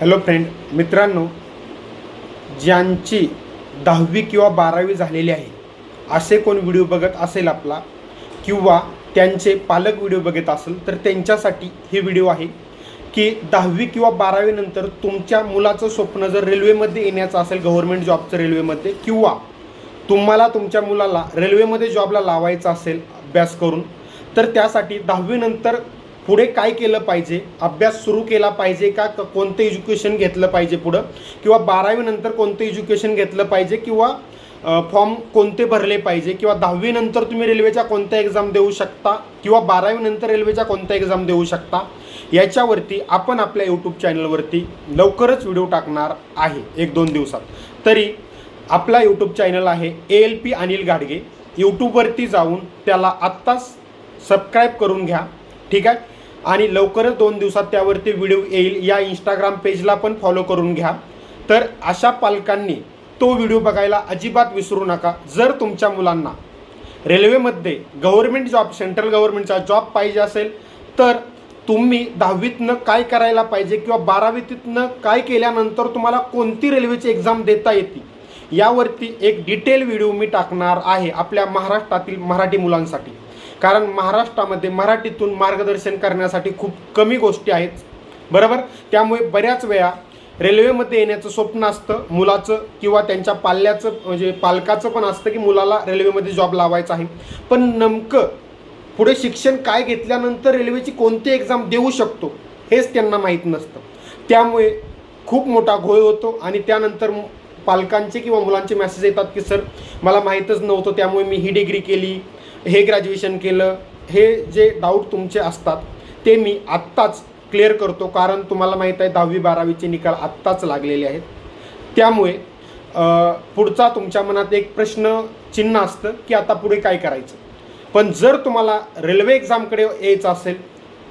Hello friend, मित्रांनो, ज्यांची 10वी किंवा 12वी झालेली आहे असे कोण व्हिडिओ बघत असेल आपला किंवा त्यांचे पालक व्हिडिओ बघत असेल तर त्यांच्यासाठी हे व्हिडिओ आहे की 10वी किंवा 12वी नंतर तुमच्या मुलाचं स्वप्न जर रेल्वेमध्ये येण्याचं असेल, गव्हर्नमेंट जॉबचं रेल्वेमध्ये, किंवा तुम्हाला तुमच्या मुलाला रेल्वेमध्ये जॉबला लावायचं असेल अभ्यास करून, तर त्यासाठी 10वी नंतर पुढे काय केलं पाहिजे, अभ्यास सुरू केला पाहिजे का, कोणतं एज्युकेशन घेतलं पाहिजे पुढं, किंवा 12वी नंतर कोणतं एज्युकेशन घेतलं पाहिजे, किंवा फॉर्म कोणते भरले पाहिजे, किंवा 10वी नंतर तुम्ही रेल्वेच्या कोणत्या एक्झाम देऊ शकता, किंवा 12वी नंतर रेल्वेच्या कोणत्या एक्झाम देऊ शकता, याच्यावरती आपण आपल्या यूट्यूब चॅनलवरती लवकरच व्हिडिओ टाकणार आहे 1-2 दिवसात. तरी आपला यूट्यूब चॅनल आहे ALP अनिल गाडगे. यूट्यूबवरती जाऊन त्याला आत्ताच सबस्क्राईब करून घ्या, ठीक आहे. आणि लवकरच 2 दिवसात त्यावरती व्हिडिओ येईल. या इंस्टाग्राम पेजला पण फॉलो करून घ्या. तर अशा पालकांनी तो व्हिडिओ बघायला अजिबात विसरू नका. जर तुमच्या मुलांना रेल्वेमध्ये गव्हर्नमेंट जॉब, सेंट्रल गव्हर्नमेंटचा जॉब पाहिजे असेल तर तुम्ही 10वीतनं काय करायला पाहिजे किंवा 12वीतनं काय केल्यानंतर तुम्हाला कोणती रेल्वेची एक्झाम देता येते यावरती एक डिटेल व्हिडिओ मी टाकणार आहे आपल्या महाराष्ट्रातील मराठी मुलांसाठी. कारण महाराष्ट्रामध्ये मराठीतून मार्गदर्शन करण्यासाठी खूप कमी गोष्टी आहेत, बरोबर. त्यामुळे बऱ्याच वेळा रेल्वेमध्ये येण्याचं स्वप्न असतं मुलाचं किंवा त्यांच्या पाल्याचं, म्हणजे पालकाचं पण असतं की मुलाला रेल्वेमध्ये जॉब लावायचा आहे, पण नेमकं पुढे शिक्षण काय घेतल्यानंतर रेल्वेची कोणती एक्झाम देऊ शकतो हेच त्यांना माहीत नसतं. त्यामुळे खूप मोठा घोळ होतो आणि त्यानंतर पालकांचे किंवा मुलांचे मेसेज येतात की सर मला माहीतच नव्हतं, त्यामुळे मी ही डिग्री केली, हे ग्रॅज्युएशन केलं. हे जे डाऊट तुमचे असतात ते मी आत्ताच क्लिअर करतो, कारण तुम्हाला माहीत आहे 10वी-12वीचे निकाल आत्ताच लागलेले आहेत. त्यामुळे पुढचा तुमच्या मनात एक प्रश्न चिन्ह असतं की आता पुढे काय करायचं. पण जर तुम्हाला रेल्वे एक्झामकडे यायचं असेल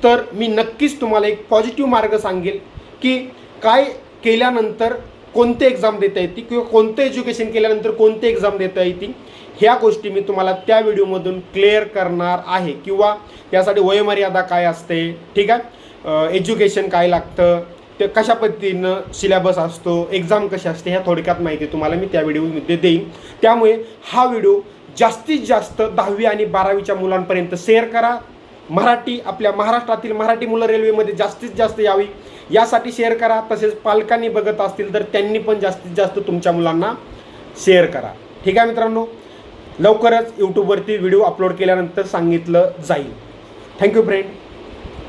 तर मी नक्कीच तुम्हाला एक पॉझिटिव्ह मार्ग सांगेल की काय केल्यानंतर कोणते एक्झाम देता येते किंवा कोणतं एज्युकेशन केल्यानंतर कोणते एक्झाम देता येतील. ह्या गोष्टी मी तुम्हाला त्या व्हिडिओमधून क्लिअर करणार आहे. किंवा त्यासाठी वयोमर्यादा काय असते, ठीक आहे, एज्युकेशन काय लागतं, ते कशा पद्धतीनं सिलेबस असतो, एक्झाम कशी असते, ह्या थोडक्यात माहिती तुम्हाला मी त्या व्हिडिओमध्ये देईन. त्यामुळे हा व्हिडिओ जास्तीत जास्त 10वी आणि 12वीच्या मुलांपर्यंत शेअर करा. मराठी, आपल्या महाराष्ट्रातील मराठी मुलं रेल्वेमध्ये जास्तीत जास्त यावी यासाठी शेअर करा. तसेच पालकांनी बघत असतील तर त्यांनी पण जास्तीत जास्त तुमच्या मुलांना शेअर करा, ठीक आहे मित्रांनो. लवकरच यूट्यूबवरती व्हिडिओ अपलोड केल्यानंतर सांगितलं जाईल. Thank you friend.